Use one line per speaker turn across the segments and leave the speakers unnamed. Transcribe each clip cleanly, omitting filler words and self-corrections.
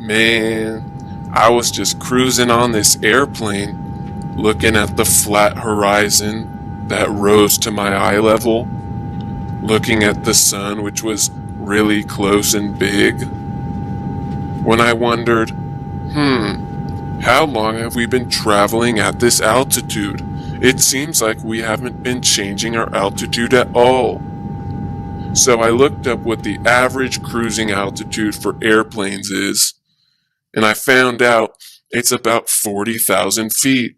Man, I was just cruising on this airplane, looking at the flat horizon that rose to my eye level, looking at the sun, which was really close and big, when I wondered, how long have we been traveling at this altitude? It seems like we haven't been changing our altitude at all. So I looked up what the average cruising altitude for airplanes is, and I found out it's about 40,000 feet.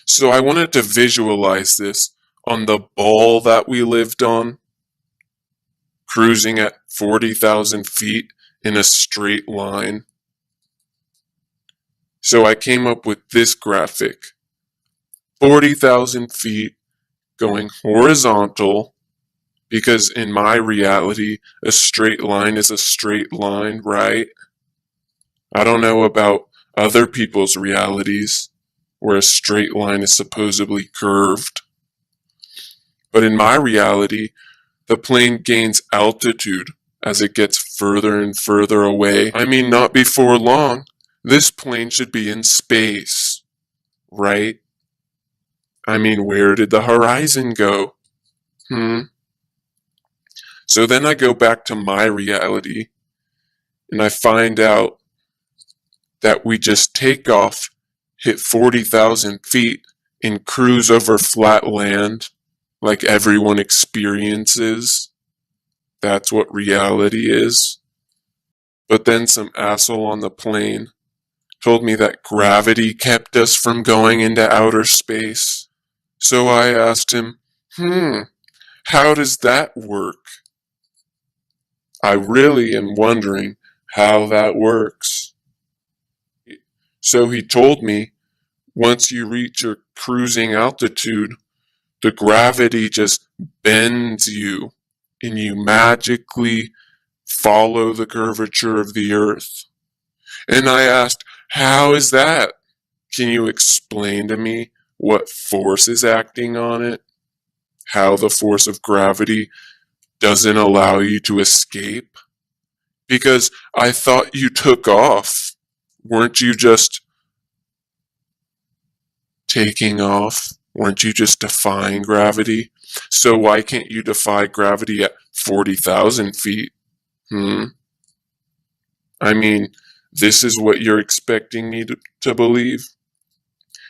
So I wanted to visualize this on the ball that we lived on, cruising at 40,000 feet in a straight line. So I came up with this graphic. 40,000 feet going horizontal, because in my reality, a straight line is a straight line, right? I don't know about other people's realities, where a straight line is supposedly curved. But in my reality, the plane gains altitude as it gets further and further away. I mean, not before long, this plane should be in space, right? I mean, where did the horizon go? So then I go back to my reality, and I find out that we just take off, hit 40,000 feet, and cruise over flat land like everyone experiences. That's what reality is. But then some asshole on the plane told me that gravity kept us from going into outer space. So I asked him, how does that work? I really am wondering how that works. So he told me, once you reach your cruising altitude, the gravity just bends you, and you magically follow the curvature of the earth. And I asked, how is that? Can you explain to me what force is acting on it? How the force of gravity doesn't allow you to escape? Because I thought you took off. Weren't you just taking off? Weren't you just defying gravity? So why can't you defy gravity at 40,000 feet? I mean, this is what you're expecting me to believe?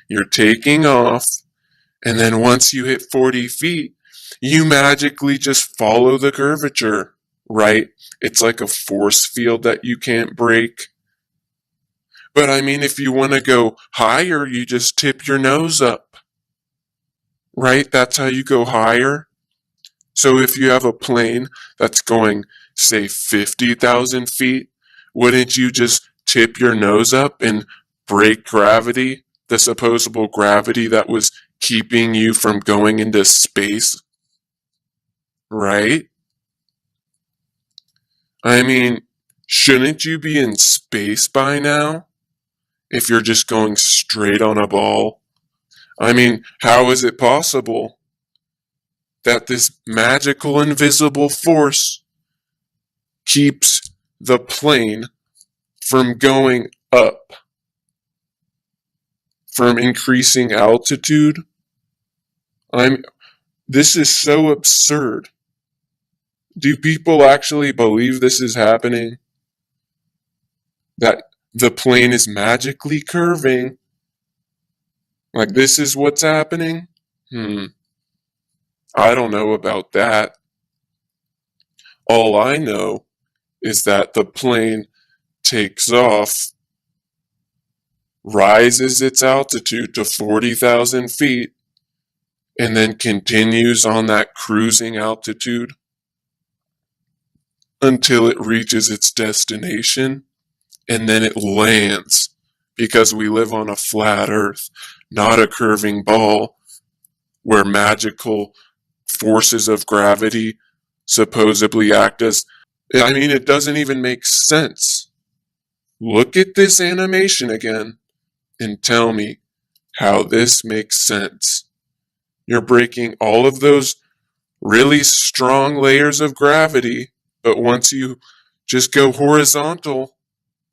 You're taking off, and then once you hit 40 feet, you magically just follow the curvature, right? It's like a force field that you can't break. But I mean, if you want to go higher, you just tip your nose up, right? That's how you go higher. So if you have a plane that's going, say, 50,000 feet, wouldn't you just tip your nose up and break gravity, the supposable gravity that was keeping you from going into space, right? I mean, shouldn't you be in space by now if you're just going straight on a ball? I mean, how is it possible that this magical invisible force keeps the plane from going up, from increasing altitude? This is so absurd. Do people actually believe this is happening? That the plane is magically curving? Like this is what's happening? I don't know about that. All I know is that the plane takes off, rises its altitude to 40,000 feet, and then continues on that cruising altitude until it reaches its destination, and then it lands, because we live on a flat earth, not a curving ball, where magical forces of gravity supposedly act as... I mean, it doesn't even make sense. Look at this animation again and tell me how this makes sense. You're breaking all of those really strong layers of gravity, but once you Just go horizontal.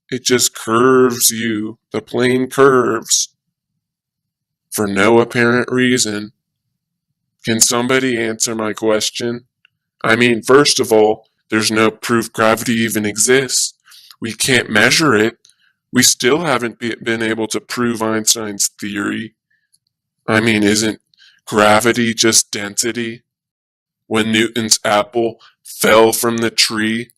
It just curves you. The plane curves for no apparent reason. Can somebody answer my question? I mean, first of all, there's no proof gravity even exists. We can't measure it. We still haven't been able to prove Einstein's theory. I mean, isn't gravity just density? When Newton's apple fell from the tree,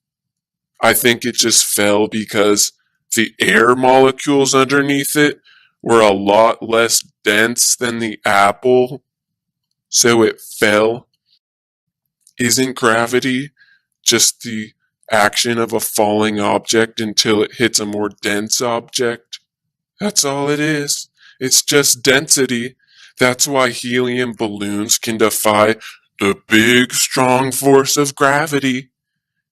I think it just fell because the air molecules underneath it were a lot less dense than the apple, so it fell. Isn't gravity just the action of a falling object until it hits a more dense object? That's all it is. It's just density. That's why helium balloons can defy the big, strong force of gravity,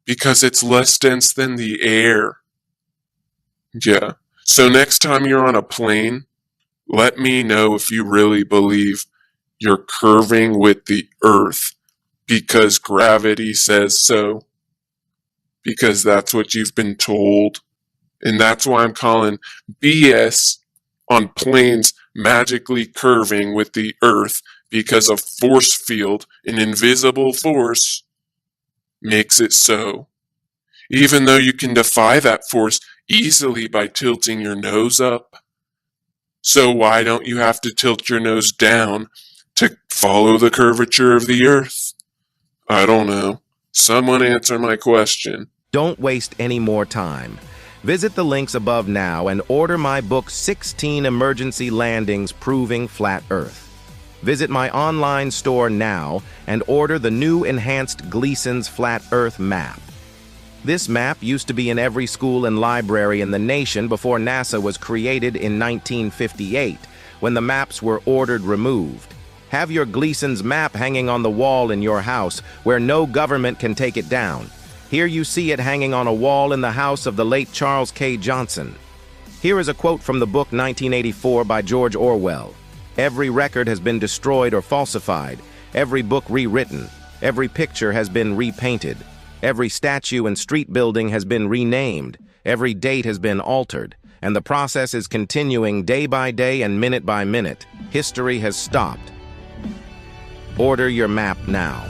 because it's less dense than the air. Yeah. So next time you're on a plane, let me know if you really believe you're curving with the Earth because gravity says so. Because that's what you've been told. And that's why I'm calling BS on planes magically curving with the Earth, because a force field, an invisible force, makes it so. Even though you can defy that force easily by tilting your nose up. So why don't you have to tilt your nose down to follow the curvature of the Earth? I don't know. Someone answer my question.
Don't waste any more time. Visit the links above now and order my book 16 Emergency Landings Proving Flat Earth. Visit my online store now and order the new enhanced Gleason's Flat Earth map. This map used to be in every school and library in the nation before NASA was created in 1958, when the maps were ordered removed. Have your Gleason's map hanging on the wall in your house where no government can take it down. Here you see it hanging on a wall in the house of the late Charles K. Johnson. Here is a quote from the book 1984 by George Orwell. Every record has been destroyed or falsified, every book rewritten, every picture has been repainted, every statue and street building has been renamed, every date has been altered, and the process is continuing day by day and minute by minute. History has stopped. Order your map now.